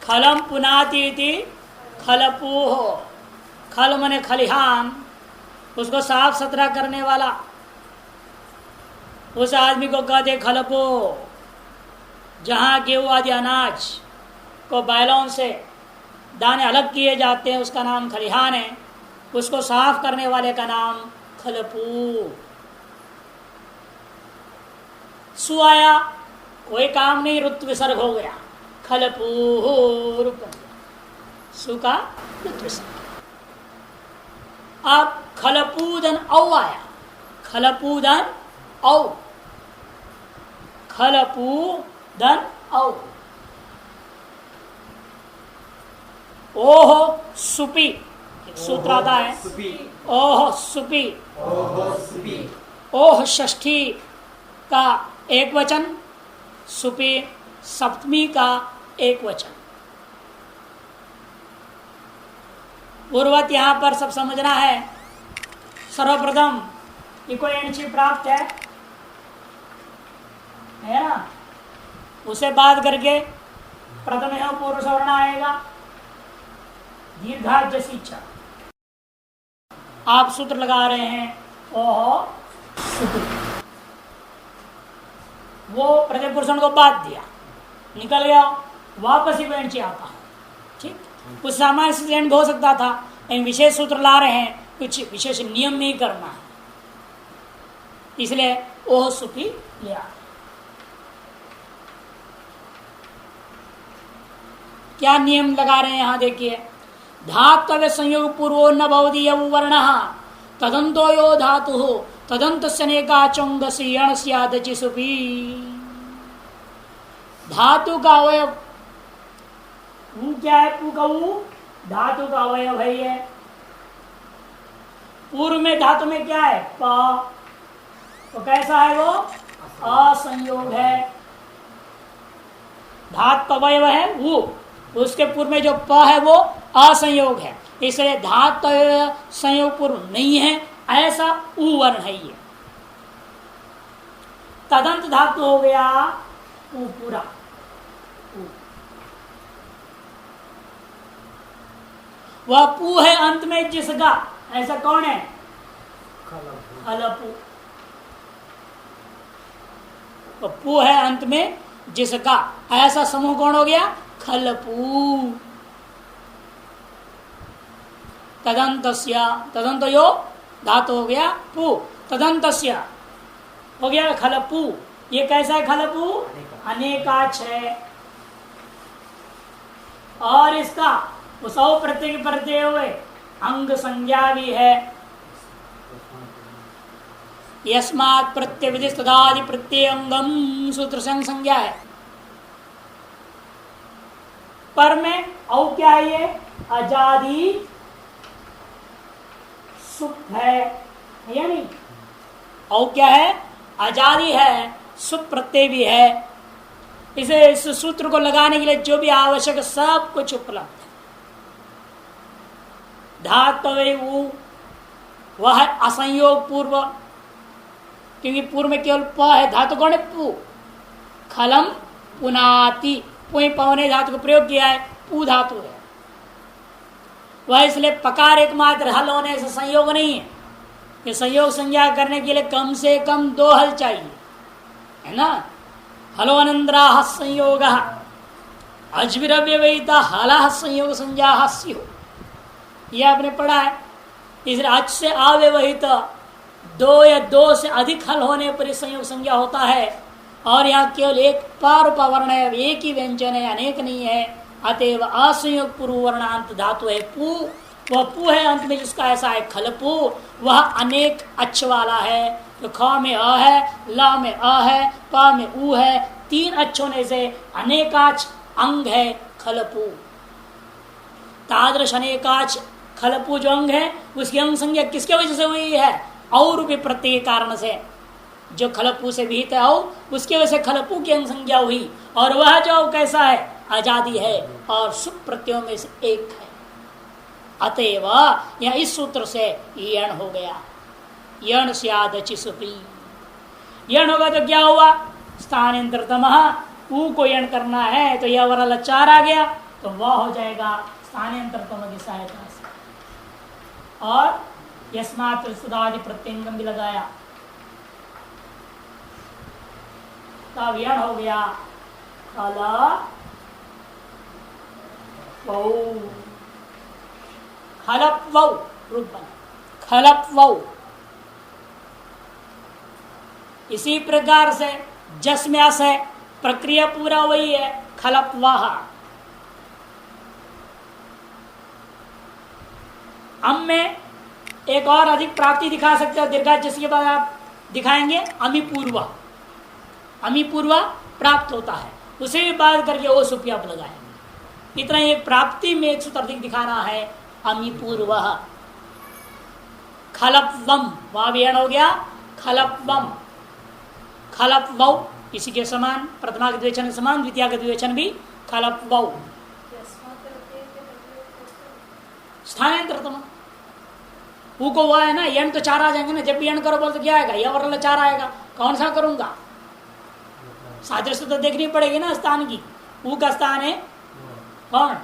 खलम पुनाति इति खलपूह। खल मने खलिहान, उसको साफ सुथरा करने वाला, उस आदमी को कहते खलपो। जहाँ गेहूँ आदि अनाज को बैलों से दाने अलग किए जाते हैं उसका नाम खलिहान है, उसको साफ करने वाले का नाम खलपू। सु आया, कोई काम नहीं, ऋतु विसर्ग हो गया, खलपू रूप बन गया, सु का ऋतु विसर्ग। अब खलपूदन औ आया, खलपूदन औ, खलपूदन औ। ओह सुपी, एक सूत्र आता है, ओह सुपी। ओह षष्ठी का एक वचन, सुपी सप्तमी का एक वचन। पूर्वत यहां पर सब समझना है। सर्वप्रथम इको एणची प्राप्त है ना, उसे बात करके प्रथम यहां पूर्व सवर्ण आएगा, दीर्घा जसीचा। आप सूत्र लगा रहे हैं ओह सुपी, वो प्रतिपुरुषण को बात दिया, निकल गया, वापस ही बेंच आता है। ठीक, कुछ सामान्य से हो सकता था, लेकिन विशेष सूत्र ला रहे हैं, कुछ विशेष नियम नहीं करना है, इसलिए ओह सुपी लिया। क्या नियम लगा रहे हैं यहां देखिए, धातव्य संयोग पूर्वो न भवति यौ वर्ण तदंतो यो धातु तदंत सनेका चंग सियण स्यादचि सुपी। धातु का अवयव ऊ क्या है, पू का ऊ धातु का अवयव है ये। पूर्व में धातु में क्या है, प, तो कैसा है वो, असंयोग है। धात का अवयव है ऊ, उसके पूर्व में जो प है वो असंयोग है, इसलिए धात संयोग पूर्व नहीं है, ऐसा ऊ वर्ण है ये। तदंत धातु हो गया ऊ पूरा, वह पू है अंत में जिसका, ऐसा कौन है, खलपू। तो पू है अंत में जिसका, ऐसा समूह कौन हो गया, खलपू। तदंतस्य, तदंत यो धातु हो गया पू, तदंतस्य हो गया खलपू। ये कैसा है खलपू, अनेकाच है, और इसका उसौ प्रत्यय प्रत्यय हुए अंग संज्ञा भी है। यस्मात् प्रत्यय विधिस्त तदादि प्रत्यय अंगम सूत्र से संज्ञा है। पर में औ क्या है, ये अजादी सुप है या नहीं, औ क्या है, आजादी है, सुप प्रत्यय भी है। इसे इस सूत्र को लगाने के लिए जो भी आवश्यक सब कुछ उपलब्ध है। धातु वह है असंयोग पूर्व, क्योंकि पूर्व में केवल प है, धातु कौन है, पू। खलम पुनाति, पुई पवने धातु को प्रयोग किया है, पू धातु है वह, इसलिए पकार एकमात्र हल होने से संयोग नहीं है। ये संयोग संज्ञा करने के लिए कम से कम दो हल चाहिए, है ना। हलो अनंद्रा संयोग अजविरव्यवहिता हला संयोग संज्ञा स्यु, यह आपने पढ़ा है। इसलिए अच से अव्यवहित दो या दो से अधिक हल होने पर संयोग संज्ञा होता है, और यहाँ केवल एक पार वर्ण है, एक ही व्यंजन है, अनेक नहीं है। अतएव असंयोग पूर्व वर्णांत धातु है पू, वह पू है अंत में जिसका, ऐसा है खलपू। वह अनेक अच्छ वाला है, तो ख में अ है, ला में अ है, प में ऊ है, तीन अच्छ होने से अनेकाच अंग है खलपू। तादृश अनेकाच खलपू जो अंग है, उसकी अंग संज्ञा किसके वजह से हुई है, और भी प्रत्यय कारण से, जो खलपू से विहित है और उसकी वजह से खलपू की अंग संज्ञा हुई, और वह जो कैसा है, आजादी है और सुप प्रत्ययों में से एक है। अतएव यह इस सूत्र से यण हो गया, यण स्यादचि सुपी। यण होगा तो क्या हुआ, स्थानांतरतम ऊ को यण करना है, तो यह वाला लचार आ गया, तो वह हो जाएगा स्थानांतरतम की सहायता से। और यस्मात् सुदादि प्रत्यंगम भी लगाया, तब यण हो गया खलपवौ रूप बना खलपवौ। इसी प्रकार से जस में अस है, प्रक्रिया पूरा वही है, खलपवाह। अम में एक और अधिक प्राप्ति दिखा सकते हो, दीर्घा जिसके बाद आप दिखाएंगे अमीपूर्वा। अमीपूर्वा प्राप्त होता है, उसे भी बात करके ओ सुपी आप लगाएंगे। इतना ही प्राप्ति में एक सूत्र अधिक दिखाना है, अमीपूर्व। खलपवम वहां भी हो गया खलपवम, खलपवौ इसी के समान, प्रथमा के द्विवचन के समान, द्वितीय के द्विवचन भी खलपवौ। स्थानांतरतम ऊ को वह है ना, यण तो चार आ जाएंगे ना, जब भी यण करो बोल तो क्या आएगा, यह वर्ण चार आएगा, कौन सा करूंगा, सादृश्य तो देखनी पड़ेगी ना स्थान की। ऊ का स्थान है कौन,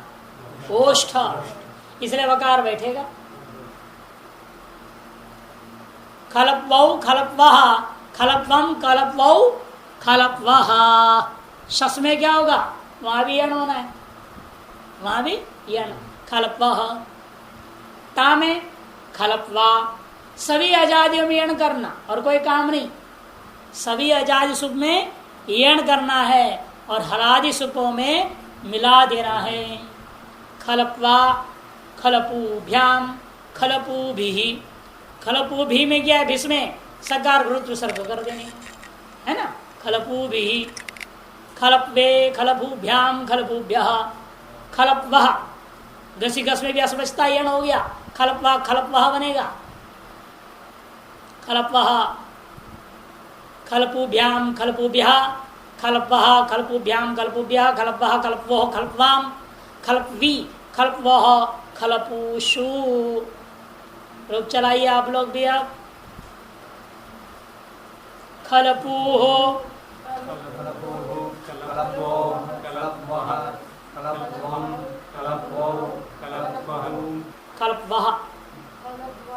ओष्ठ, इसलिए वकार बैठेगा। खलपवौ खलपवह, खलपवम खलपवौ खलपवह। शस में क्या होगा, वहां भी यण होना है, वहां भी यण, खलपवह। ता में खलपवा। सभी अजादियों में यण करना और कोई काम नहीं, सभी अजादि सुप में यण करना है और हलादि सुपों में मिला देना है। खलपवा खलपूभ्याम खलपूभिः, खलपूभिः में क्या है, भिस में सकार गुरुत्व सर्ग कर देने है ना, खलपूभिः। खलपवे खलपूभ्याम खलपूभ्यः, खलपवः घसी घस में भी अस्पष्टता यण हो गया, खलपवा खलपवः बनेगा। खलपवः खलपूभ्याम खलपूभ्यः, खलपवः खलपूभ्याम खलपूभ्यः, खलपवः खलपवोः खलपवाम, खलपवी खलपवोः खलपूषु। रूप चलाइए आप लोग भी। आप खलपूः खलपवः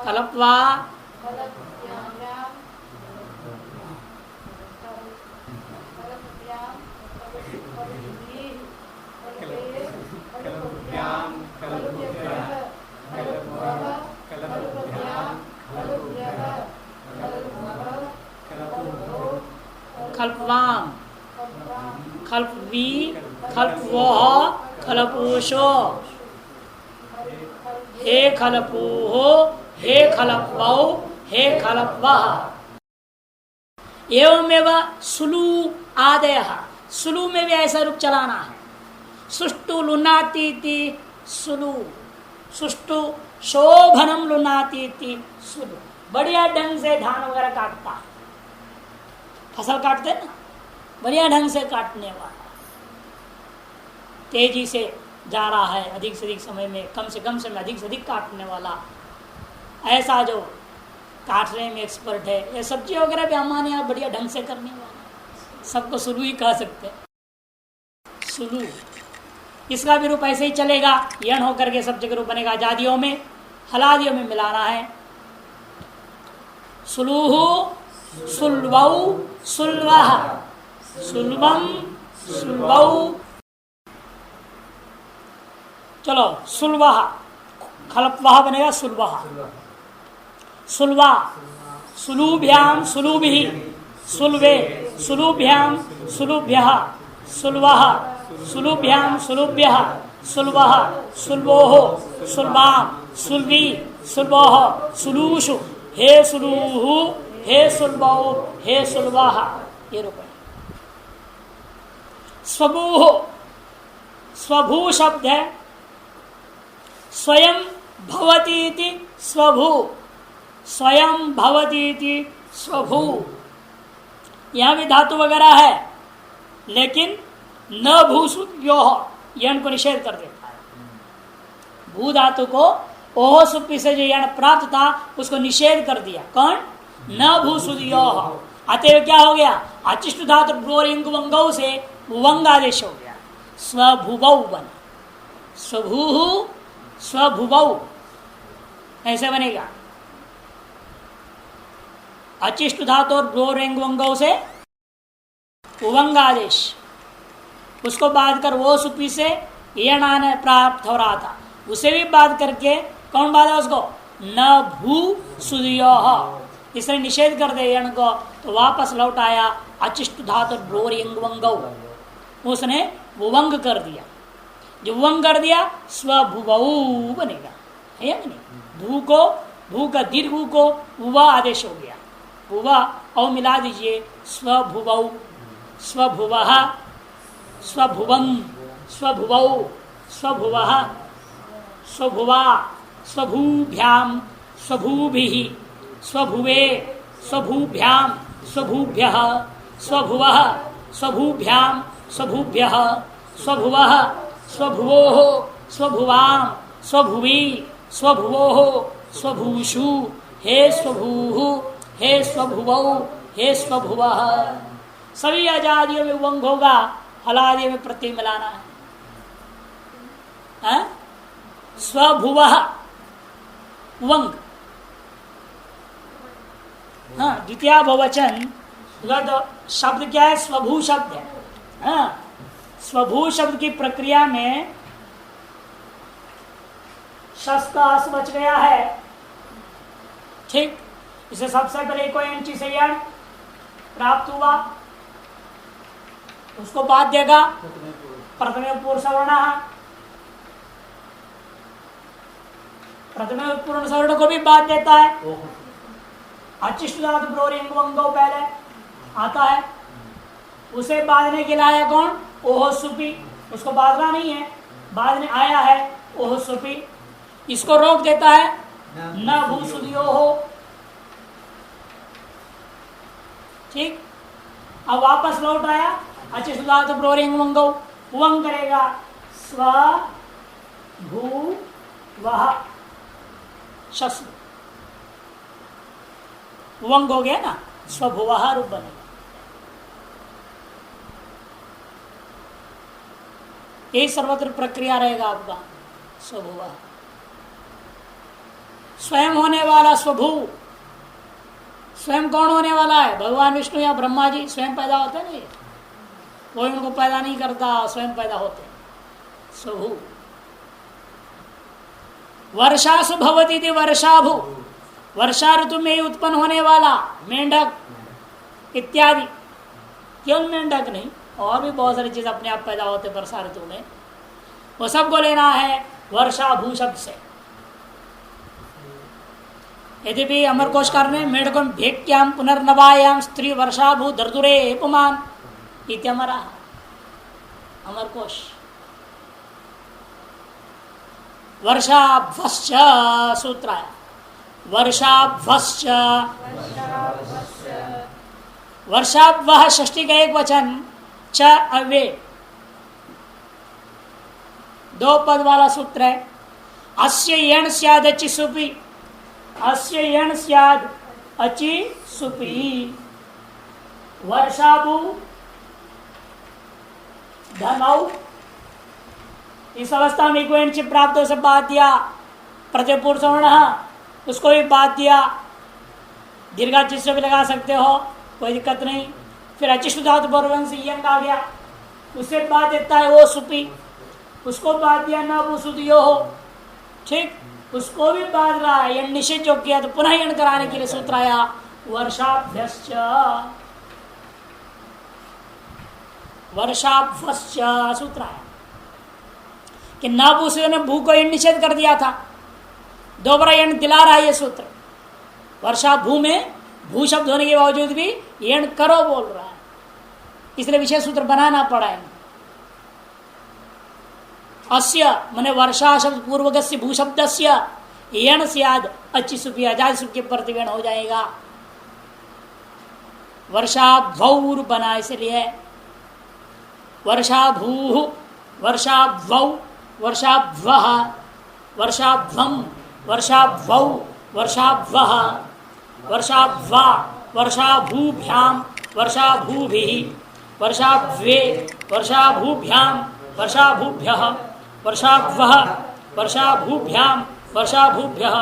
खलपवा खलपवाम खलपवी खलपवोः खलपूषो। हे खलपूहो हे खलपवौ हे खलपवः। एवमेव सुलू आदयः, सुलू में भी ऐसा रूप चलाना है। सुष्टु लुनातीति सुलू, सुष्टु शोभनम लुनातीति सुलू। बढ़िया ढंग से धान वगैरह काटता है, फसल काटते ना, बढ़िया ढंग से काटने वाला, तेजी से जा रहा है, अधिक से अधिक समय में, कम से कम समय अधिक से अधिक काटने वाला, ऐसा जो काटने में एक्सपर्ट है। ये सब्जी वगैरह भी हमारे यहाँ बढ़िया ढंग से करने वाला, सबको सुलू ही कह सकते हैं, सुलू। इसका भी रूप ऐसे ही चलेगा, यण होकर के सब जगह रूप बनेगा। आजादियों में हलादियों में मिलाना है। सुलूहु सुलवौ सुलवः, सुलवम सुलवौ। चलो सुलवः, खलपवः बनेगा सुलवः, सुलवा सुलूभ्याम सुलूभिः, सुलवे सुलूभ्याम सुलूभ्यः, सुलवः सुलूभ्याम सुलूभ्यः, सुलवः सुलवोः सुलवाम सुलवी सुलवोः सुलूषु। हे सुलूहु हे सुलवौ हे सुलवः, ये रूप है। स्वभूः, स्वभू शब्द है, स्वयं भवती इति स्वभू, स्वयं भवती इति स्वभू। यहां भी धातु वगैरह है, लेकिन न भूसुयोः, यण को निषेध कर देता है। भू धातु को ओह सुप्पी से जो यण प्राप्त था उसको निषेध कर दिया। कौन, न भूसुयोः। अतएव क्या हो गया, अचिष्ट धातु ब्रोरिंग वंगौ से वंग आदेश हो गया, स्वभुवौ बना। स्वभू स्वभुवौ ऐसे बनेगा। अचिष्ट धातु और ब्रोरेंगों से उवंग आदेश, उसको बाध कर वो सुपी से यण आने प्राप्त हो रहा था, उसे भी बाध करके कौन बाधा उसको? न भू सुदियो, इसने निषेध कर दे यण को, तो वापस लौट आया अचिष्ट धातु ब्रोरेंगों, उसने उवंग कर दिया। जो उवंग कर दिया स्वभुवौ बनेगा, है या नहीं? भू को, भू का दीर्घ को उवा आदेश हो गया, उवा औ मिला दीजिए, स्वभुवौ स्वभुवः स्वभुवं स्वभुवौ स्वभुवः स्वभुवा स्वभूभ्याम स्वभूभिः स्वभुवे स्वभूभ्याम स्वभूभ्यः स्वभुवः स्वभूभ्याम स्वभूभ्यः स्वभुवः स्वभुवोः स्वभुवाम स्वभुवी स्वभुवोः स्वभूषु हे स्वभूः हे स्वभुवौ हे स्वभुवः। सभी आजादियों में वंग होगा, हलादियों में प्रत्यय मिलाना है। स्वभुवः वंग, हाँ द्वितीय बहुवचन शब्द क्या है? स्वभू शब्द है। हाँ, स्वभू शब्द की प्रक्रिया में शस का अस बच गया है, ठीक। इसे सबसे पहले कोई इंची से यण प्राप्त हुआ, उसको बाद देगा प्रथमे पूर्ण सवर्ण, प्रथमे पूर्ण सवर्ण को भी बाद देता है। अचिष्ट धातु ब्रोरेंगो पहले आता है, उसे बांधने के लिए आया कौन? ओहो सुपी, उसको बांधना नहीं है, बांधने आया है ओहो सुपी, इसको रोक देता है न भू सुदियो हो, ठीक। अब वापस लौट आया अचिष्ट धातु ब्रोरेंगो, उवंग करेगा स्व भू वह शस्त्र, उवंग हो गया ना, स्वभुवः रूप बनेगा। यही सर्वत्र प्रक्रिया रहेगा आपका स्वभुवः। स्वयं होने वाला स्वभू, स्वयं कौन होने वाला है? भगवान विष्णु या ब्रह्मा जी स्वयं पैदा होते नहीं, कोई उनको पैदा नहीं करता, स्वयं पैदा होते। स्वभू वर्षासु भवति इति वर्षाभू, वर्षा ऋतु में ही उत्पन्न होने वाला मेंढक इत्यादि, केवल मेंढक नहीं और भी बहुत सारी चीज अपने आप पैदा होते वर्षा ऋतु में, वो सबको लेना है वर्षा भू शब्द से। यद्यपि अमरकोशकार ने मेढकों भेक्याम पुनर्नवायाम स्त्री वर्षा भू दर्दुरे पुमान इत्यमरा, अमरकोश। वर्षाभ्वश्च सूत्र है, वर्षाभ्वश्च, वर्षाभ्वः षष्ठी का एक वचन, च अव्यय, दो पद वाला सूत्र है। अस्य यण स्याद अचि सुपी, अस्य यण स्याद अचि सुपी, वर्षाभू धनौ, इस अवस्था में इको एंड प्राप्त हो, सब बात दिया। प्रतिपूर्ण सवर्ण उसको भी बात दिया, दीर्घा चित्त से भी लगा सकते हो, कोई दिक्कत नहीं। फिर अचिष्ट धातु बर्वन से यंग आ गया, उससे बात देता है वो सुपी, उसको बात दिया ना वो सुदियो हो, ठीक, उसको भी बात रहा है। यण निषेध जो किया तो पुनः यण कराने के लिए सूत्र आया वर्षाभ्यश्च, वर्षाभ्यश्च सूत्र आया कि ना भू से भू को यण निषेध कर दिया था, दोबारा यण दिला रहा है ये सूत्र। वर्षा भू में भू शब्द होने के बावजूद भी यण करो बोल रहा है, इसलिए विशेष सूत्र बनाना पड़ा है। अस्य माने वर्षा शब्द पूर्वगस्य भू शब्दस्य यण स्याद अच्छी सुपी, अजाद सुप के प्रतिवेण हो जाएगा। वर्षा भौर बना, इसलिए वर्षा भू, वर्षा भौ, वर्षा भ्वः, वर्षा भ्वम, वर्षा भौ, वर्षा भ्वः, वर्षा भ्वा, वर्षा भूभ्याम, वर्षा भूभिः, वर्षा भ्वे, वर्षा भूभ्याम, वर्षा भूभ्यः, वर्षाभ्वः वर्षाभूभ्याम वर्षाभूभ्यः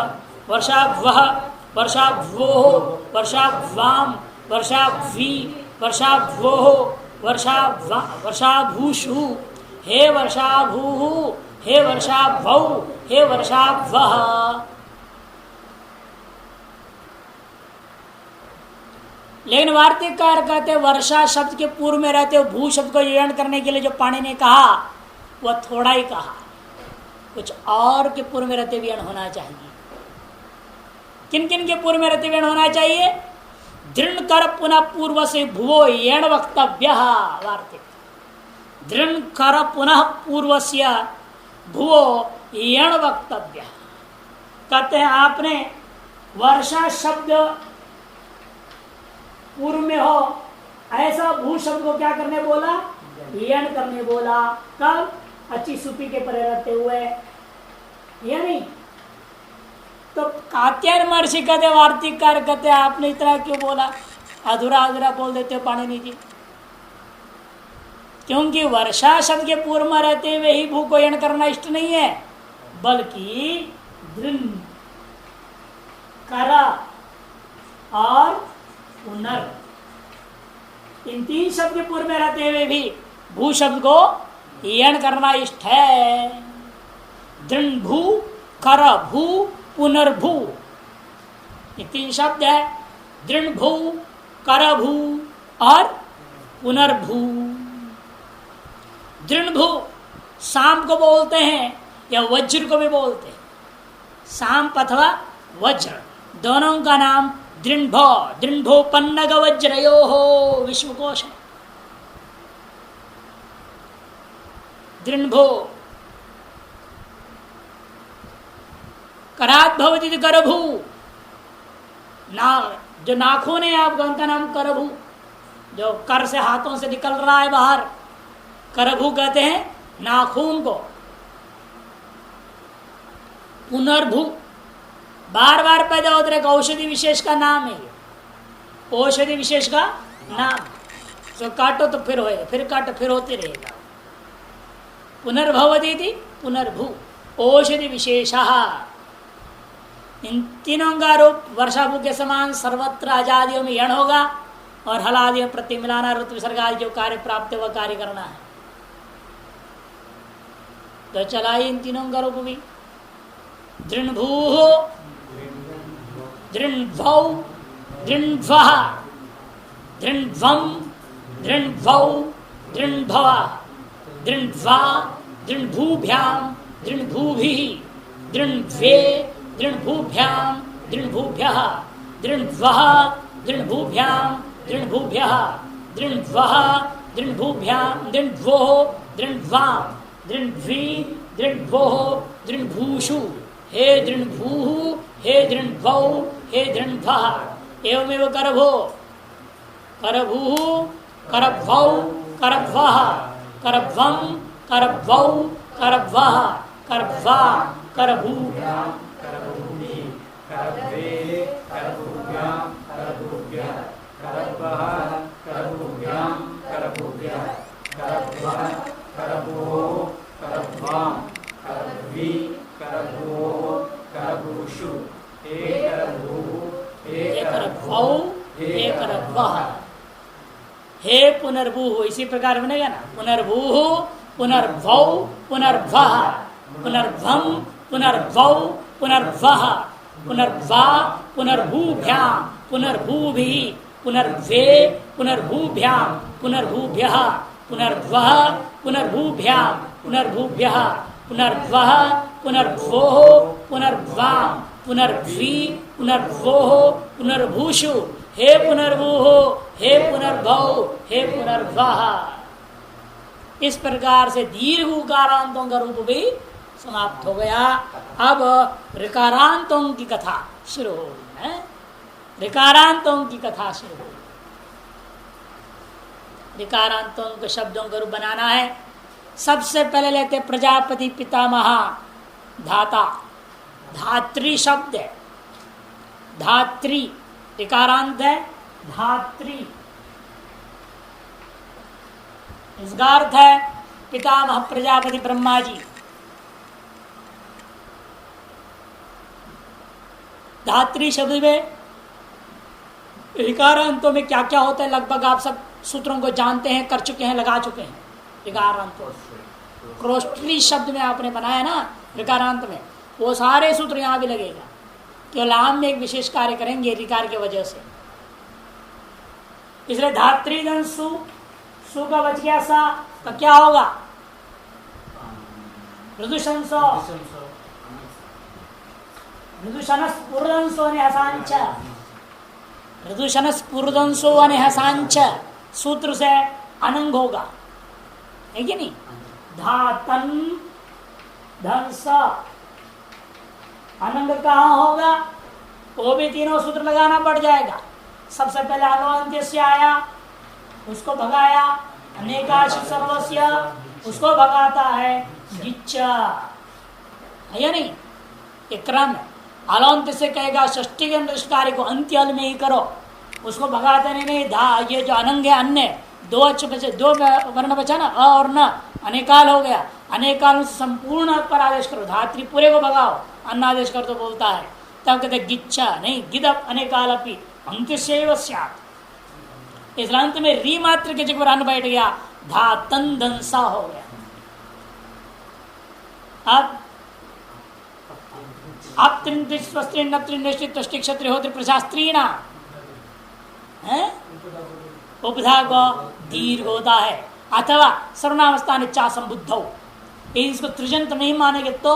वर्षाभ्वः वर्षाभ्वोः वर्षाभ्वाम वर्षाभ्वी वर्षाभ्वोः वर्षाभूषु हे वर्षाभूः हे वर्षाभौ हे वर्षाभ्वः। लेकिन वार्तिककार कहते वर्षा शब्द के पूर्व में रहते हुए भू शब्द को यण करने के लिए जो पाणिनि ने कहा वह थोड़ा ही कहा, कुछ और के पूर्व में रहते हुए होना चाहिए। किन किन के पूर्व में रहते हुए होना चाहिए? दृढ़ कर पुनः पूर्व से भुवो यण वक्तव्य। वार्तिक दृढ़ कर पुनः पूर्व से भुवो यण वक्तव्य। कहते हैं आपने वर्षा शब्द पूर्व में हो ऐसा भू शब्द को क्या करने बोला? यण करने बोला। कब? अच्छी सुपी के परे रहते हुए, या नहीं? तो कात्यायन महर्षि कहते, वार्तिककार कहते आपने इतना क्यों बोला? अधूरा अधूरा बोल देते हो पाणिनि जी। क्योंकि वर्षा शब्द के पूर्व में रहते हुए ही भू को यण करना इष्ट नहीं है, बल्कि दृढ़ करा और पुनर, इन तीन शब्द के पूर्व में रहते हुए भी भू शब्द को यण करना इष्ट है। दृढ़ भू कर भू पुनर्भू, ये तीन शब्द है। दृढ़ भू कर भू और पुनर्भू। दृढ़ भू सांप को बोलते हैं या वज्र को भी बोलते हैं। सांप अथवा वज्र दोनों का नाम दृढ़ दृढ़ो पन्नग वज्रयो हो विश्वकोश है। दृढ़ करात भवती करभू, ना जो नाखून है आपका उनका नाम करभू, जो कर से हाथों से निकल रहा है बाहर, करभू कहते हैं नाखून को। पुनर्भू बार बार पैदा होते रहे, औषधि विशेष का नाम है, औषधि विशेष का नाम। जो काटो तो फिर होएगा, फिर काटो फिर होते रहेगा। पुनर्भवती थी पुनर्भू, औषधि विशेष। इन तीनों का रूप वर्षाभू के समान सर्वत्र आजादियों में यण होगा और हलादियों में प्रति मिलाना, ऋतु विसर्ग आदि जो कार्य प्राप्त है वह कार्य करना है। तो चलाइए इन तीनों का रूप भी। दृढ़भू दृढ़भौ दृढ़भः दृढ़भं दृढ़भौ दृढ़भवः दृढ़भा दृढ़भूभ्यां दृढ़भूभिः दृढ़भ्वे दृढ़भूभ्यां दृढ़भूभ्यः दृढ़भवः दृढ़भूभ्यां दृढ़भूभ्यः दृढ़भवः दृढ़भूभ्यां दृढ़भवोः दृढ़भवां दृढ़भ्वी दृढ़भवोः दृढ़भूषु हे दृढ़भूः हे दृढ़भौ हे दृढ़भः एवमेव करभो करभूः करभौ करभवः करभवं करभवौ करभवः करभवा करभू हे पुनर्भू, इसी प्रकार बनेगा ना। पुनर्भू पुनर्भौ पुनर्भः पुनर्भं पुनर्भौ पुनर्भः पुनर्भा पुनर्भूभ्यां पुनर्भूभिः पुनर्भे पुनर्भूभ्यां पुनर्भूभ्यः पुनर्भवः पुनर्भूभ्यां पुनर्भूभ्यः पुनर्भवः पुनर्भवोः पुनर्भवां पुनर्भी पुनर्भवोः पुनर्भूषु हे पुनर्भूः हे पुनर्भौ हे पुनर्भवः। इस प्रकार से दीर्घ उकारांतों का रूप भी समाप्त हो गया। अब ऋकारांतों की कथा शुरू हो गई है। ऋकारांतों की कथा शुरू हो गई। ऋकारांतों के शब्दों का रूप बनाना है। सबसे पहले लेते प्रजापति पितामह धाता, धात्री शब्द है। धात्री ऋकारांत है, धात्री। इसका अर्थ है पितामह प्रजापति ब्रह्मा जी, धात्री शब्द में ऋकारांतों में क्या क्या होता है लगभग आप सब सूत्रों को जानते हैं, कर चुके हैं, लगा चुके हैं। ऋकारांतों क्रोष्टली शब्द में आपने बनाया ना ऋकारांत में, वो सारे सूत्र यहाँ भी लगेगा। केवल हम में एक विशेष कार्य करेंगे ऋकार की वजह से। इसलिए धात्री धन सु, सु का बच गया सा, तो क्या होगा? मृदुशंसो, मृदुशनस्फुरदंसो निहसांच, मृदुशनस्फुरदंसो निहसांच सूत्र से अनंग होगा, है कि नहीं? धातन धंस अनंग कहाँ होगा? वो भी तीनों सूत्र लगाना पड़ जाएगा। सबसे पहले अनवंत्य से आया, उसको भगाया, अनेकाश सर्वस्य उसको भगाता है गिच्चा, है या नहीं? एक क्रम है। अलौंत से कहेगा षष्ठी के कार्य को अंत्यल में ही करो, उसको भगाते नहीं। धा ये जो अनंग है अन्य, दो अच्छे बचे, दो वर्ण बचा ना, अ और न, अनेकाल हो गया। अनेकाल से संपूर्ण पर आदेश करो, धात्री पूरे को भगाओ, अन्न आदेश कर तो बोलता है। तब कहते गिच्छा नहीं, गिद अनेकाल अपनी अंत्यशैव स्यात्। इस अंत में री मात्र के जगह पर अन्न बैठ गया, धातन दंसा हो गया। अब क्षत्रिय होते प्रशास्त्री उपधा को दीर्घ होता है, अथवा सर्वनामस्थान चा संबुद्ध हो। इसको त्रिजंत नहीं मानेंगे तो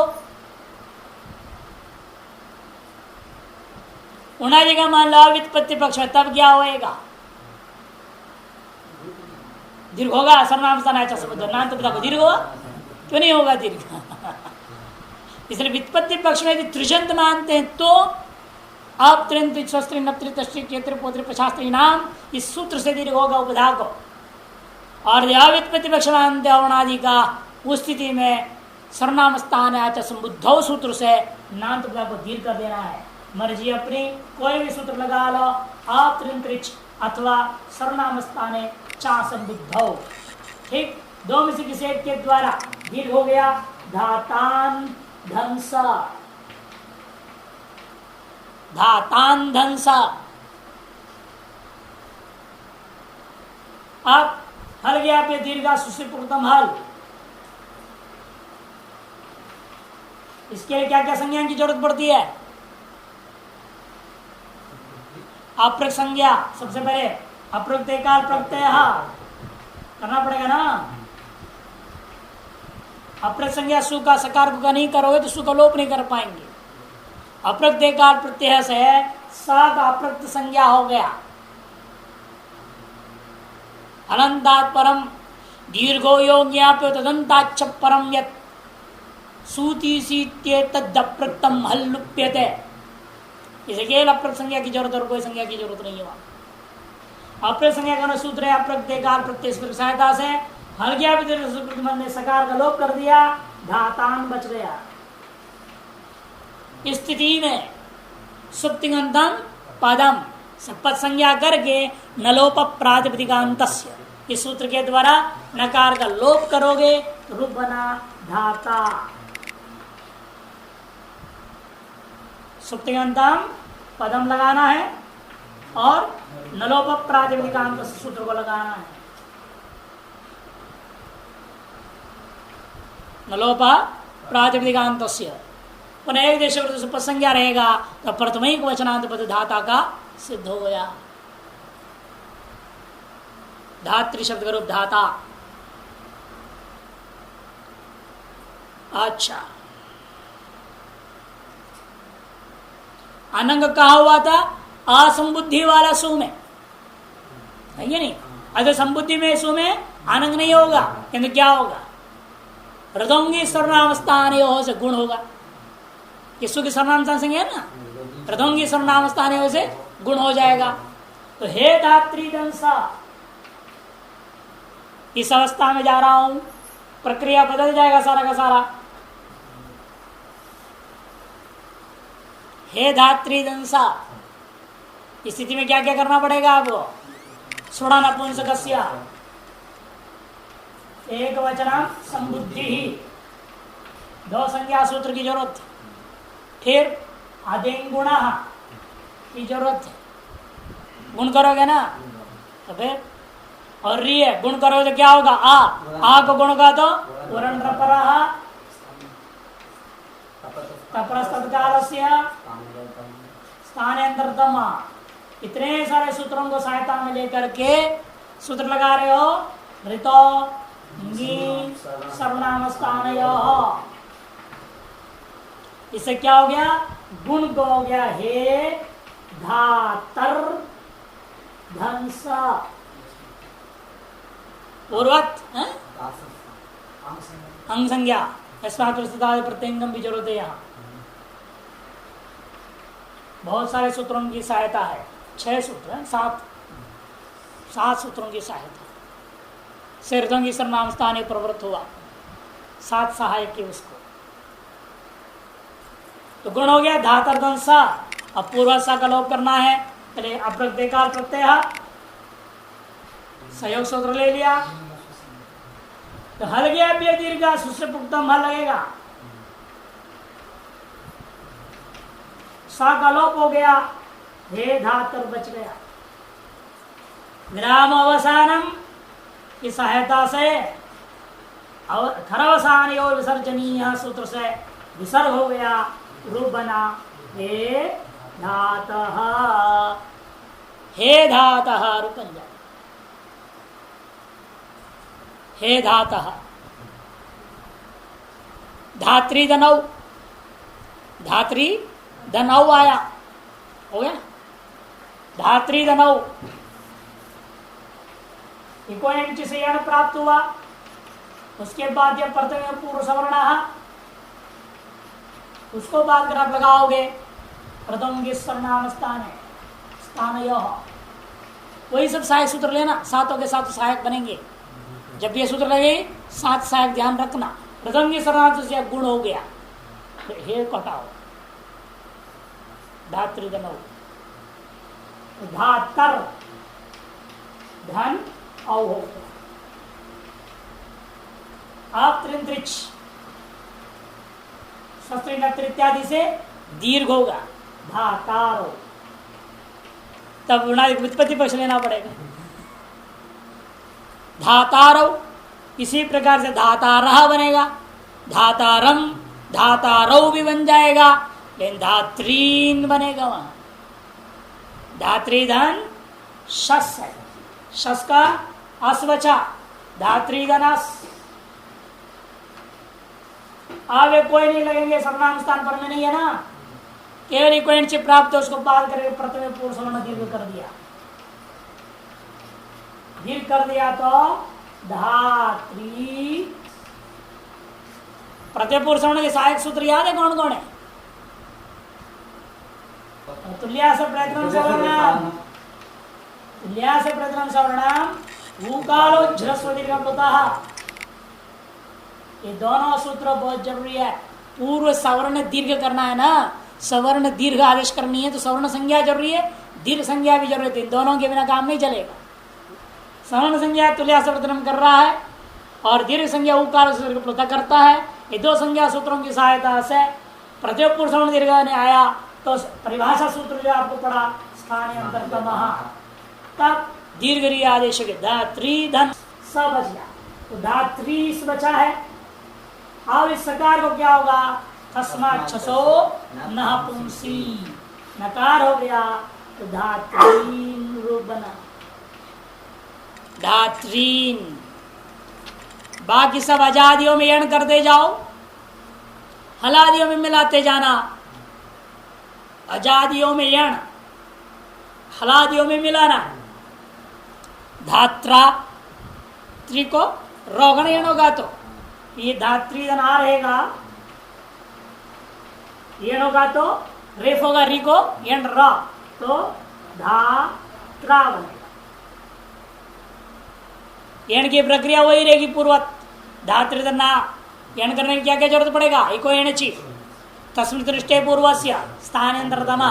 उना जगह मान लो व्युत्पत्ति पक्ष में, तब क्या होएगा? दीर्घ होगा। सर्वनामस्थान चा संबुद्ध, नाम तो को दीर्घ होगा, क्यों नहीं होगा दीर्घ? इसलिए व्युत्पत्ति पक्ष में यदि त्रिजंत मानते हैं तो आप प्रशास्त्री नाम इस सूत्र से दीर्घ होगा उपधा को। और व्युत्पत्ति पक्ष मानते अवणादि का, उस स्थिति में सर्वनाम स्थान संबुद्ध सूत्र से नाम उपधा को दीर्घ कर देना है। मर्जी अपनी, कोई भी सूत्र लगा लो, आप अथवा सर्वनाम स्थान चा संबुद्ध, ठीक, दो में से किसी एक के द्वारा दीर्घ हो गया। धातान धंसा, धातान धंसा। अब हल गया पे दीर्घा सुशीपूर्तम हल। इसके लिए क्या क्या संज्ञा की जरूरत पड़ती है? अप्रक संज्ञा, सबसे पहले अप्रत्यय काल प्रत्यय करना पड़ेगा ना। अप्रक संज्ञा सु का सकार का नहीं करोगे तो सु का लोप नहीं कर पाएंगे। अप्रत्यय काल प्रत्यय से सा का अप्रक्त संज्ञा हो गया। अनंतात् परम दीर्घो योग्याप्यो तदंताच्च परम यत् सूति सीत्येतदप्रक्तम हल लुप्यते। इसे केवल अप्रक्त संज्ञा की जरूरत और कोई संज्ञा की जरूरत नहीं है। वहां अप्रक्त संज्ञा का सूत्र है अप्रत्यय काल प्रत्यय की सहायता से हल गया ने सकार का लोप कर दिया, धातान बच गया। स्थिति में सुप्तिगंतम पदम पद संज्ञा करके नलोप प्रातिपदिकांत, इस सूत्र के द्वारा नकार का लोप करोगे तो रूप बना धाता। सुप्तिगंतम पदम लगाना है और नलोप प्रातिपदिकांत सूत्र को लगाना है। नलोपा प्रातिपदिकांत पुनः एक देश संज्ञा रहेगा तो प्रथमिक वचनांत पद धाता का सिद्ध हो गया। धात्री शब्द का रूप धाता। अच्छा, अनंग कहा हुआ था? असंबुद्धि वाला सु में, है ये नहीं? अगर संबुद्धि में सु में अनंग नहीं होगा, किंतु क्या होगा? रथोंगी सर्वनाम स्थान से गुण होगा। किसु की सर्वनाम स्थान संज्ञा है ना, रथोंगी सर्वनाम स्थान से गुण हो जाएगा। तो हे धात्री दंसा, इस अवस्था में जा रहा हूं, प्रक्रिया बदल जाएगा सारा का सारा। हे धात्री दंसा, इस स्थिति में क्या क्या करना पड़ेगा आपको? सुड़ा नपुंसकस्य एक वचन संबुद्धि ही, दो संज्ञा सूत्र की जरूरत। फिर आदेंगुण की जरूरत है। गुण करोगे ना तो फिर, और री है गुण करोगे तो क्या होगा? आ को गुण का तो वरण स्थानांतरतम। इतने सारे सूत्रों को सहायता में लेकर के सूत्र लगा रहे हो। ऋतो सर्वनाम स्थान। इससे क्या हो गया? गुण को हो गया हे धातर धंस पूर्वत अंग संज्ञा प्रत्यंगम भी जरूरत है। यहाँ बहुत सारे सूत्रों की सहायता है। 6 सूत्र है, 7 सूत्रों की सहायता सिरतों की सर्वनाम स्थान प्रवृत्त हुआ। 7 सहायक के उसको तो गुण हो गया धातर दंसा। अब पूर्वसा का लोप करना है। पहले अप्रत्ययकाल प्रत्यय सहयोग सूत्र ले लिया तो हल गया दीर्घ सुपुक्तम हल लगेगा। सा का लोप हो गया, हे धातर बच गया। विराम अवसानम की सहायता से खरवसान और विसर्जनीय सूत्र से विसर्ग हो गया, रूप बना हे धातः। हे धातः रूप बन जाए हे धातः। धात्री धनौ, धात्री धनौ आया, हो गया धात्री धनौ। इको से यण प्राप्त हुआ। उसके बाद जब प्रथम पूर्व सवर्ण उसको बात कर आप लगाओगे प्रथम के सर्वनाम स्थान है स्थान वही सब सहायक सूत्र लेना। 7 के 7 सहायक बनेंगे। जब ये सूत्र लगे 7 सहायक ध्यान रखना। प्रथम के सर्वनाम से गुण हो गया तो हे कटाओ धात्री धनौ। धातर धन औ हो गया। आप त्रिंत्रिच इत्यादि से दीर्घ होगा धातारो। तब व्युत्पत्ति पक्ष लेना पड़ेगा। धातारो इसी प्रकार से धातारह बनेगा। धातारम धातारौ भी बन जाएगा, लेकिन धात्रीन बनेगा वहां। धात्रीधन शस है, शस का अस्वचा धात्रीधनस। आगे कोई नहीं लगेंगे, सर्वनाम स्थान पर में नहीं है ना। केवल इक्वेंट से प्राप्त है उसको बात करके प्रथम पूर्व सवर्ण दीर्घ कर दिया। दीर्घ कर दिया तो धात्री। प्रत्यय पूर्व सवर्ण के सहायक सूत्र याद है कौन कौन है? तुल्या से प्रयत्न सवर्णाम, तुल्या से प्रयत्न सवर्णाम ऊकालो झ्रस्व दीर्घ। ये दोनों सूत्र बहुत जरूरी है। पूर्व सवर्ण दीर्घ करना है ना, सवर्ण दीर्घ आदेश करनी है तो सवर्ण संज्ञा जरूरी है, दीर्घ संज्ञा भी जरूरत है। दोनों के बिना काम नहीं चलेगा। सवर्ण संज्ञा तुल्या से प्रथम कर रहा है और दीर्घ संज्ञा उकार से पृथक करता है। ये 2 संज्ञा सूत्रों की सहायता से प्रत्यय पूर्व सवर्ण दीर्घ ने आया तो परिभाषा सूत्र जो आपको पढ़ा स्थानांतरतम, तब दीर्घ री आदेश के धात्री धन स बच गया तो धात्री से बचा है। अब इस सकार को क्या होगा? तस्मात् छसो नपुंसी नकार हो गया तो धात्रीन रूप बना। धात्रीन। बाकी सब अजादियों में यण करते जाओ, हलादियों में मिलाते जाना। अजादियों में यण, हलादियों में मिलाना। धात्रा त्रि को रोगण यण होगा तो ये धात्री धन आ रहेगा, यण होगा तो रेफ होगा, री को यण र तो धात्रा बनेगा। यण की प्रक्रिया वही रहेगी पूर्वत। धात्री धन ना यण करने की क्या क्या जरूरत पड़ेगा? इको यण ची तस्मिन् दृष्टे पूर्वस्य स्थानांतरतम।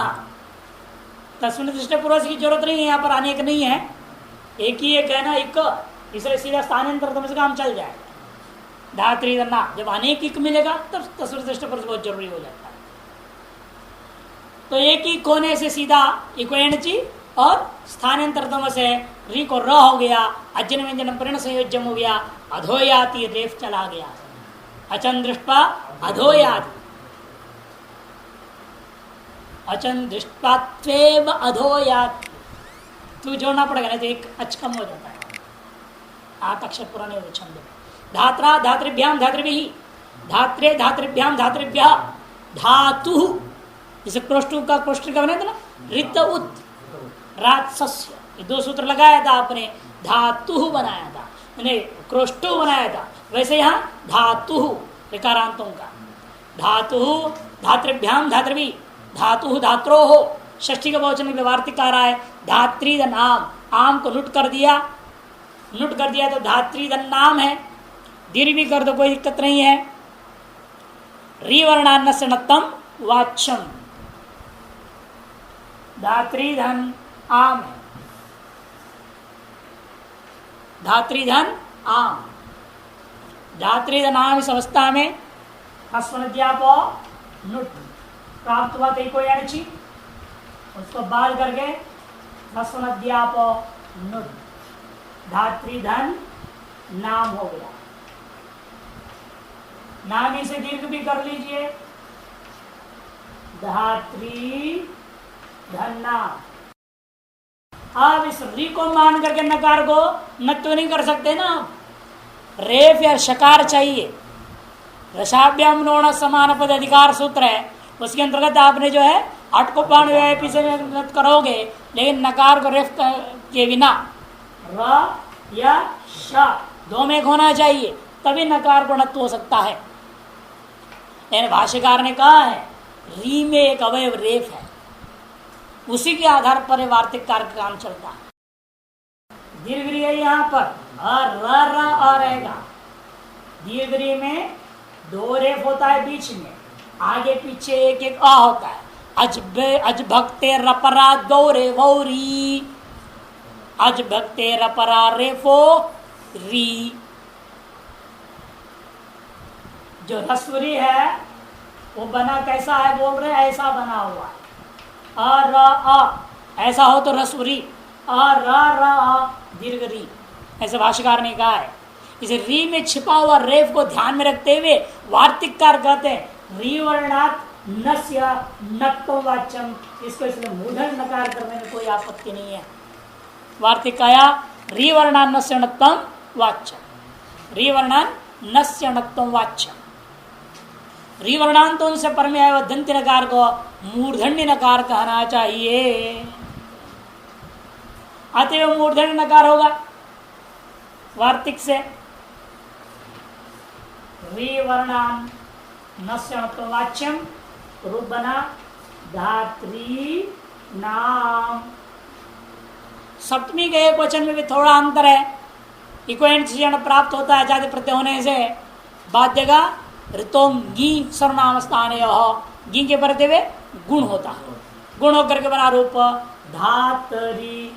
तस्मिन् दृष्टे पूर्वस्य की जरूरत नहीं है, यहाँ पर अनेक नहीं है, एक ही एक है ना इक, इसलिए सीधा स्थानांतरतम से काम चल जाएगा। धात्री धन्ना जब अनेक इक मिलेगा तब तस्वीर दृष्टि पर बहुत जरूरी हो जाता है। तो एक ही कोने से सीधा इकोएणची और स्थानांतरतम से री को र हो गया, अजन व्यंजन परिण संयोजम हो गया, अधोयाति रेफ चला गया, अचन दृष्टवा अधोयाति, अचन दृष्टवात्वेव अधोयाति। तू जोड़ना पड़ेगा, नहीं तो एक अच कम हो जाता है। आठ अक्षर पुराने हो छंद। धात्रा धातृभ्याम धातृभिः, धात्रे धातृभ्याम धातृभ्य, धातु जैसे क्रोष्टु का क्रोष्ट का बना था ना, रित उत राजस्य, ये दो सूत्र लगाया था आपने, धातु बनाया था, मैंने क्रोष्टु बनाया था। वैसे यहाँ धातु विकारांतों का, धातु धातृभ्याम धातृभि, धातु धात्रो हो, षष्ठी का बहुवचन के लिए वार्तिक आ रहा है। धात्री द नाम, आम को नुट कर दिया, नुट कर दिया तो धात्री द नाम है, दीर्घ भी कर दो कोई दिक्कत नहीं है। रिवर्णान्न से नत्तम वाच्यम, धात्री धन आम है, धात्री धन आम, धात्री धन आम इस अवस्था में हस्वनद्यापो नुट प्राप्त हुआ तो कोई अणची, उसको बाल करके हस्वनद्यापो नुट, धात्री धन नाम हो गया। नामी से दीर्घ भी कर लीजिए, धात्री धन नाम। आप इस री को मान करके नकार को नत्व नहीं कर सकते ना, रेफ या शकार चाहिए। रसाभ्याम नोण समान पद अधिकार सूत्र है, उसके अंतर्गत आपने जो है अट को पाण पीछे में करोगे, लेकिन नकार को रेफ के बिना र या श दो में होना चाहिए, तभी नकार को नत्व हो सकता है। लेकिन भाष्यकार ने कहा है री में एक अवयव रेफ है, उसी के आधार पर वार्तिक कार्य का काम चलता है। दीर्घ री है यहाँ पर और र रहेगा। दीर्घ री में दो रेफ होता है बीच में, आगे पीछे एक एक आ होता है। अज भक्ते रपरा गौरे वौरी, अज भक्ते रपरा रेफो री। जो रस्वरी है वो बना कैसा है बोल रहे, ऐसा बना हुआ है। ऐसा हो तो रस्वरी, दीर्घ री, ऐसे भाष्यकार ने कहा है। इसे री में छिपा हुआ रेफ को ध्यान में रखते हुए वार्तिककार कहते हैं री वर्णात नस्य नत्व वाच्यम, इसको इसलिए मूर्धन नकार करने में कोई आपत्ति नहीं है। वार्तिक आया री वर्णान नस्य नत्वम वाच्यम, री वर्णान नस्य नत्वम वाच्यम। री वर्णांतों से पर में आया दंत्य नकार को मूर्धन्य नकार कहना चाहिए, अतएव मूर्धन्य नकार होगा वार्तिक से। री वर्णान नस्य नत्वम वाच्यम, रूप बना धात्री नाम। सप्तमी के एक वचन में भी थोड़ा अंतर है, इक्वेंट प्राप्त होता है जाति प्रत्यय होने से, बाध्य का ऋतोम गी सर्वनाम स्थान गी के परते हुए गुण होता है, गुण होकर के बना रूप धातरी।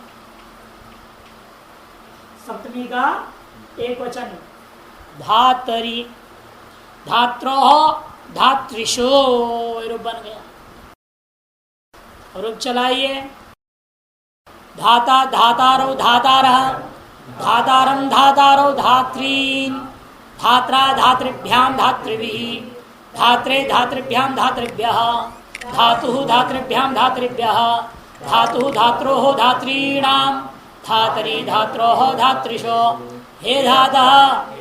सप्तमी का एक वचन धातरी, धात्रो धात्रिशो रूप बन गया। रूप चलाइए धाता धातारो धातारः, धातारम धातारो धात्रीन, धात्रा धातृभ्याम धातृभिः, धात्रे धातृभ्याम धातृभ्यः, धातुः धातृभ्याम धातृभ्यः, धातुः धात्रोः धात्रीणाम, धातरी धात्रोः धातृशो। हे धातः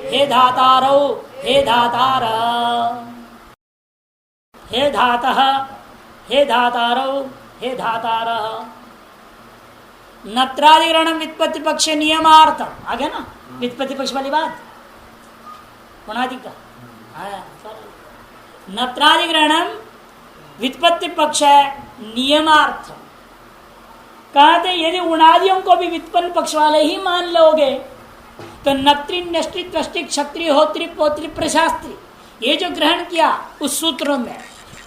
हे धातारौ हे धातार, हे धातः हे धातारौ हे धातार। नत्रादिग्रहणम व्युत्पत्ति पक्ष नियमार्थम, आगे ना व्युत्पत्ति पक्ष वाली बात पुनादि का। नत्रादिग्रहणम व्युत्पत्ति पक्ष है नियमार्थ। कहते यदि उणादियों को भी व्युत्पन्न पक्ष वाले ही मान लोगे तो नत्री नष्टि त्वष्टि क्षत्रिय होत्री पौत्री प्रशास्त्री ये जो ग्रहण किया उस सूत्रों में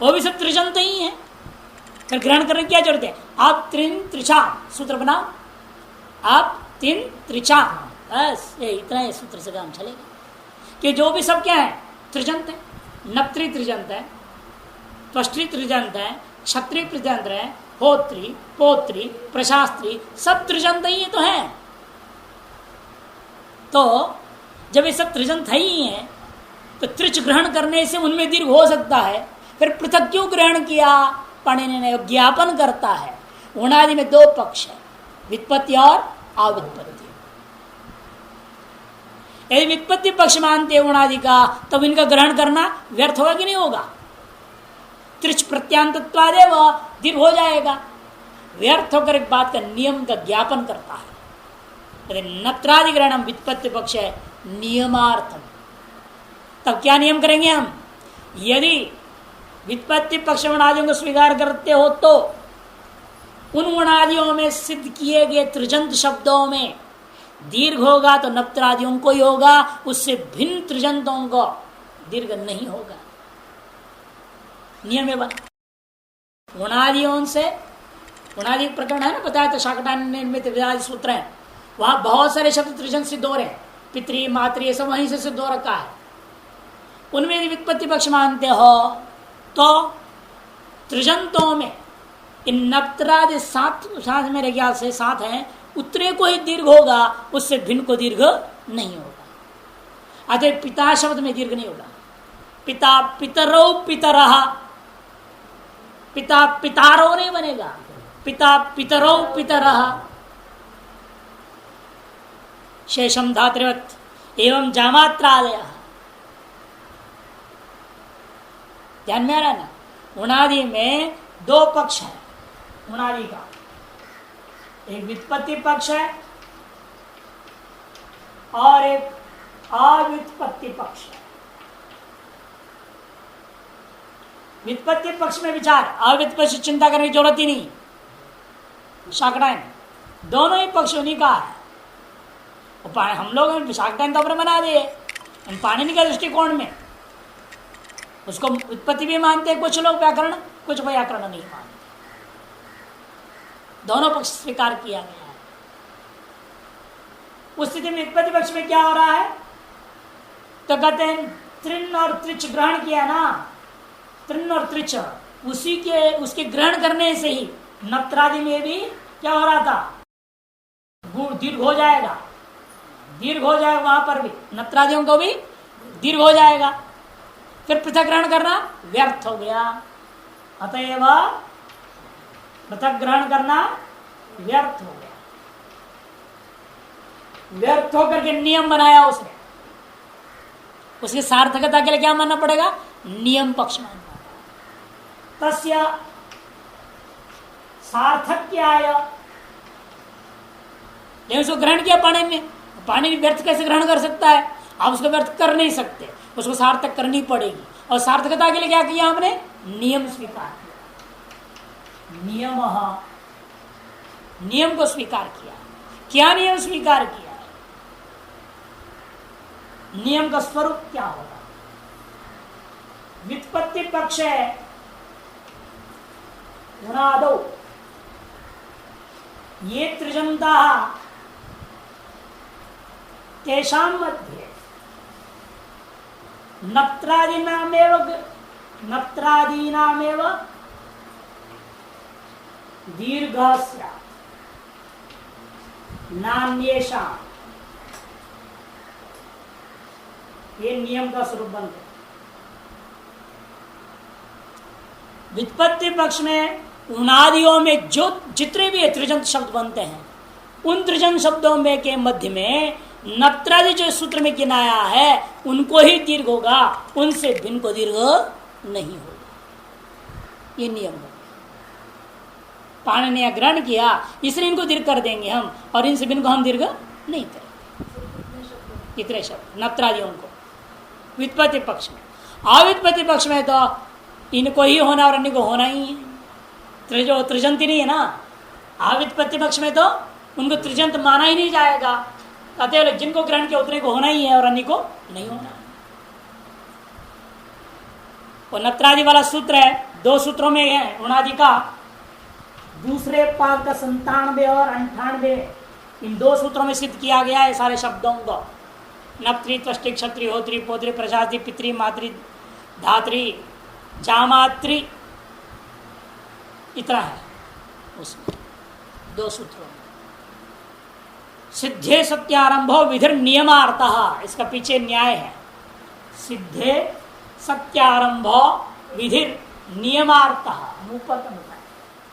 वो भी सब त्रिजंत ही है, फिर ग्रहण करने क्या जरूरत है। आप त्रिन त्रिचा सूत्र बनाओ, आप तीन त्रिचा, बस ये इतना ही सूत्र से काम चलेगा कि जो भी सब क्या है त्रिजंत है। नत्री त्रिजंत है, त्वष्टि त्रिजंत है, क्षत्रिय प्रत्यंत है, होत्री, पोत्री, प्रशास्त्री, सब त्रिजंत ही तो है। तो जब ये सब त्रिजंत ही है तो त्रिच ग्रहण करने से उनमें दीर्घ हो सकता है, फिर पृथक क्यों ग्रहण किया? पाणिनि ने ज्ञापन करता है उणादि में दो पक्ष है, व्युत्पत्ति और अव्युत्पत्ति। यदि व्युत्पत्ति पक्ष मानते हैं उणादि का, तब इनका ग्रहण करना व्यर्थ होगा कि नहीं होगा? त्रिच प्रत्यांतत्वादेव दीर्घ हो जाएगा। व्यर्थ होकर एक बात का नियम का ज्ञापन करता है। यदि नत्रादि ग्रहण व्युत्पत्ति पक्ष है नियमार्थम, तब क्या नियम करेंगे हम? यदि व्युत्पत्ति पक्ष उणादियों को स्वीकार करते हो तो उन उणादियों में सिद्ध किए गए त्रिजंत शब्दों में दीर्घ होगा तो नप्त्रादियों को ही होगा, उससे भिन्न त्रिजंतों को दीर्घ नहीं होगा। नियम है उणादियों से, उणादि प्रकरण है ना, बताया तो शाकटान्य सूत्र है, वहां बहुत सारे शब्द त्रिजंत सिद्ध हो रहे हैं, पितृ मातृ ये सब वहीं से सिद्ध हो रखा है। उनमें यदि व्युत्पत्ति पक्ष मानते हो तो त्रिजंतों में इन नप्त्रादि सात मेरे ख्याल से सात हैं, उत्तरे को ही दीर्घ होगा, उससे भिन्न को दीर्घ नहीं होगा। अतः पिता शब्द में दीर्घ नहीं होगा। पिता पितरो पितरहा, पिता पितारो नहीं बनेगा, पिता पितरो पितरहा। शेषम धातृवत एवं जामात्रादय, ध्यान में आ रहा है ना? उणादि में दो पक्ष है उणादि का, एक व्युत्पत्ति पक्ष है और एक अव्युत्पत्ति पक्ष है। व्युत्पत्ति पक्ष में विचार, अव्युत्पत्ति चिंता करने की जरूरत ही नहीं। शाकटायन दोनों ही पक्ष उन्हीं का है। हम लोग शाकटायन तो अपने बना दिए, पाणिनि के दृष्टिकोण में उसको उत्पत्ति भी मानते हैं कुछ लोग व्याकरण, कुछ व्याकरण नहीं मानते। दोनों पक्ष स्वीकार किया गया है। उस स्थिति में उत्पत्ति पक्ष में क्या हो रहा है? तो कहते हैं तृण और त्रिच ग्रहण किया ना, तृण और त्रिच उसी के उसके ग्रहण करने से ही नप्त्रादि में भी क्या हो रहा था? दीर्घ हो जाएगा, दीर्घ हो जाएगा, वहां पर भी नप्त्रादियों को भी दीर्घ हो जाएगा। फिर पृथक ग्रहण करना व्यर्थ हो गया। अतएव पृथक ग्रहण करना व्यर्थ हो गया। व्यर्थ होकर के नियम बनाया उसने, उसकी सार्थकता के लिए क्या मानना पड़ेगा? नियम पक्ष मानना। तस्य सार्थक्याय, लेकिन उसको ग्रहण किया पाणिनि ने, पाणिनि व्यर्थ कैसे ग्रहण कर सकता है? आप उसको व्यर्थ कर नहीं सकते, उसको सार्थक करनी पड़ेगी। और सार्थकता के लिए क्या किया हमने? नियम स्वीकार किया। नियम को स्वीकार किया। क्या नियम स्वीकार किया? नियम का स्वरूप क्या होगा? व्युत्पत्ति पक्ष है उणादौ ये त्रिजंता तेषां मध्ये नप्त्रादीनामेव दीर्घस्य नान्येषां, ये नियम का स्वरूप बन गया। व्युत्पत्ति पक्ष में उणादियों में जो जितने भी त्रिजंत शब्द बनते हैं, उन त्रिजंत शब्दों में के मध्य में नप्त्रादि जो सूत्र में गिनाया है उनको ही दीर्घ होगा, उनसे भिन्न को दीर्घ नहीं होगा। ये नियम है। पाणिनि ने ग्रहण किया इसलिए इनको दीर्घ कर देंगे हम, और इनसे भिन्न को हम दीर्घ नहीं करेंगे। इतने शब्द नप्त्रादियों को व्युत्पत्ति पक्ष में। अव्युत्पत्ति पक्ष में तो इनको ही होना और अन्य को होना ही है। त्रिजंत ही नहीं है ना। अव्युत्पत्ति पक्ष में तो उनको त्रिजंत माना ही नहीं जाएगा। अतः जिनको ग्रहण किया उतने को होना ही है और अन्य को नहीं होना। वो नप्त्रादि वाला सूत्र है, दो सूत्रों में है उणादि का, दूसरे पाद का 97 और 98, इन दो सूत्रों में सिद्ध किया गया है सारे शब्दों को। नप्त्री, त्वष्टि, क्षत्रि, होत्री, पोत्री, प्रजाति, पितृ, मातृ, धात्री, जामात्री, इतना है उसमें 2 सूत्रों में। सिद्धे सत्यारंभो विधिर नियमार्थ, इसका पीछे न्याय है। सिद्धे सत्यारंभो विधिर नियमार्थ,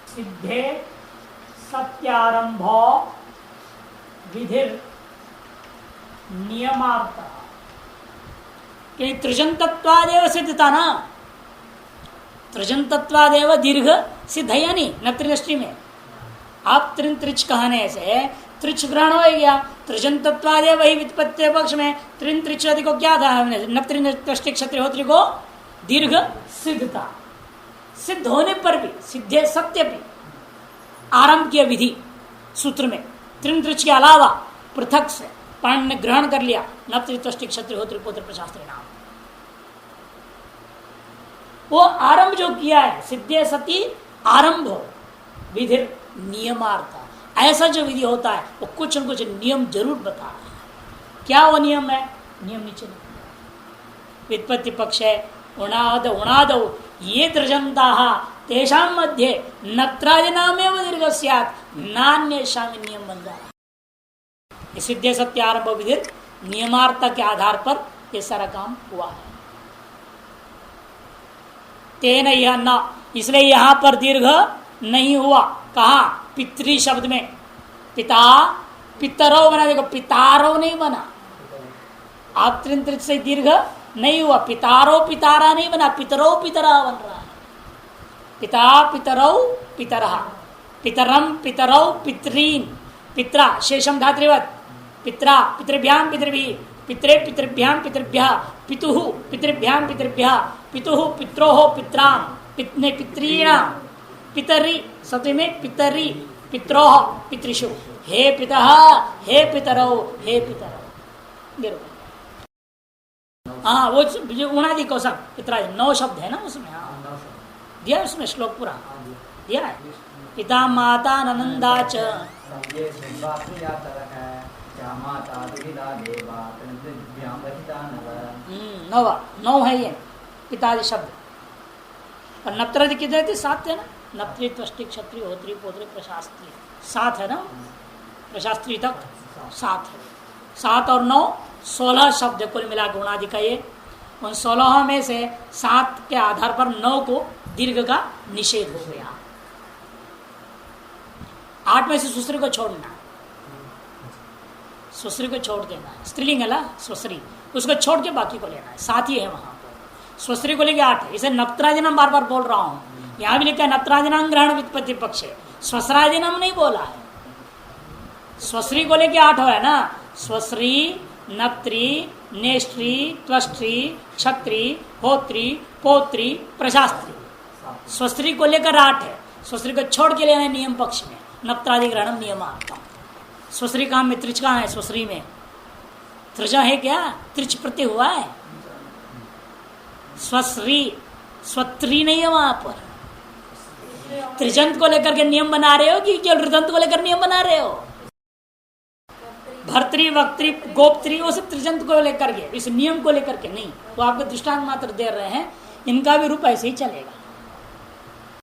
सिद्धे सत्यारंभो विधिर नियमार्थ, कि त्रिजन तत्वादेव सिद्धता ना, त्रिजन तत्वादेव दीर्घ सिद्ध है या नहीं नत्रिनष्टि में। आप त्रिन त्रिच कहने से त्रिच ग्रहण हो गया, त्रिजन तत्वादेव वही व्युत्पत्ति पक्ष में त्रिन त्रिच को क्या था हमने नत्रिन क्षत्रिय होत्री को दीर्घ सिद्धता। सिद्ध होने पर भी सिद्धे सत्य भी आरंभ किया विधि सूत्र में त्रिन त्रिच के अलावा पृथक से पाण ने ग्रहण कर लिया नत्रि त्वष्टि क्षत्रिय होत्री पुत्र प्रशास्त्री नाम। वो आरंभ जो किया है सिद्धे सती आरंभ हो विधि नियमार्थ, ऐसा जो विधि होता है वो कुछ न कुछ नियम जरूर बता रहा है। क्या वो नियम है? नियम नीचे व्युत्पत्ति पक्ष है उणाद उणाद ये त्रिजंता तेषां मध्ये नत्रादिनामेव दीर्घ स्यात् नान्येषां नियम बन रहा है। सिद्धे सत्य आरंभ विधि नियमार्थ के आधार पर ये सारा काम हुआ है। तेन यह न, इसलिए यहां पर दीर्घ नहीं हुआ। कहा? पितृ शब्द में पिता पितरो बना, देखो पितारो नहीं बना, आप त्रिंत्रित से दीर्घ नहीं हुआ। पितारो पितारा नहीं बना, पितरो पितरा बन रहा है। पिता पितरौ पितरः, पितरम पितरौ पितरीन, पित्रा शेषम धात्रिवत, पित्रा पितृभ्याम पितृभ्यः, पितरे पितृभ्याम पितृभ्यः, पितुः पितृभ्याम पितृभ्यः, पितुः पित्रोः पित्राम, पितने पितॄणाम, पितरी सत्य में पितरी पित्रोः पितृषु, हे पितः हे पितरौ हे पितरौ। हाँ वो उणादि कौशल पितरा 9 शब्द है ना उसमें। हाँ दिया उसमें श्लोक पूरा दिया है। पिता माता नंदा च नौ है ये पितादि शब्द। और नप्त्रादि कितने थे? 7 थे ना। नप्त्री त्वष्टि क्षत्रिय होत्री पोत्री प्रशास्त्री 7 है ना, प्रशास्त्री तक 7 है। 7 और 9 16 शब्द कुल मिला गुणादि का ये। उन 16 में से 7 के आधार पर 9 को दीर्घ का निषेध हो गया। 8 में से सुश्री को छोड़ना, सुश्री को छोड़ देना है। स्त्रीलिंग है ना सुश्री, उसको छोड़ के बाकी को लेना है। 7 ही है वहां पर, स्वश्री को लेके 8 है। इसे नप्त्रादिनम बार बार बोल रहा हूं, यहां भी लिखा है नप्त्रादिनाम ग्रहण व्युत्पत्ति पक्ष, स्वस्रादिनम नहीं बोला है। स्वश्री को लेके 8 है ना, स्वश्री नप्त्री नेष्ट्री त्वष्ट्री क्षत्री होत्री पोत्री प्रशास्त्री। स्वश्री को लेकर 8 है, स्वश्री को छोड़ के लेना है नियम पक्ष में। नप्त्रादि ग्रहणम नियमार्थम। स्वश्री काम में त्रिच कहाँ है? स्वश्री में त्रिजा है क्या? त्रिच प्रत्यय हुआ है। स्वश्री स्वत्री नहीं है वहां पर। त्रिजंत को लेकर के नियम बना रहे हो कि केवल ऋदंत को लेकर नियम बना रहे हो? भर्तृ वक्त्री गोप्त्री वो सब त्रिजंत को लेकर के, इस नियम को लेकर के नहीं। वो आपको दृष्टांत मात्र दे रहे हैं, इनका भी रूप ऐसे ही चलेगा।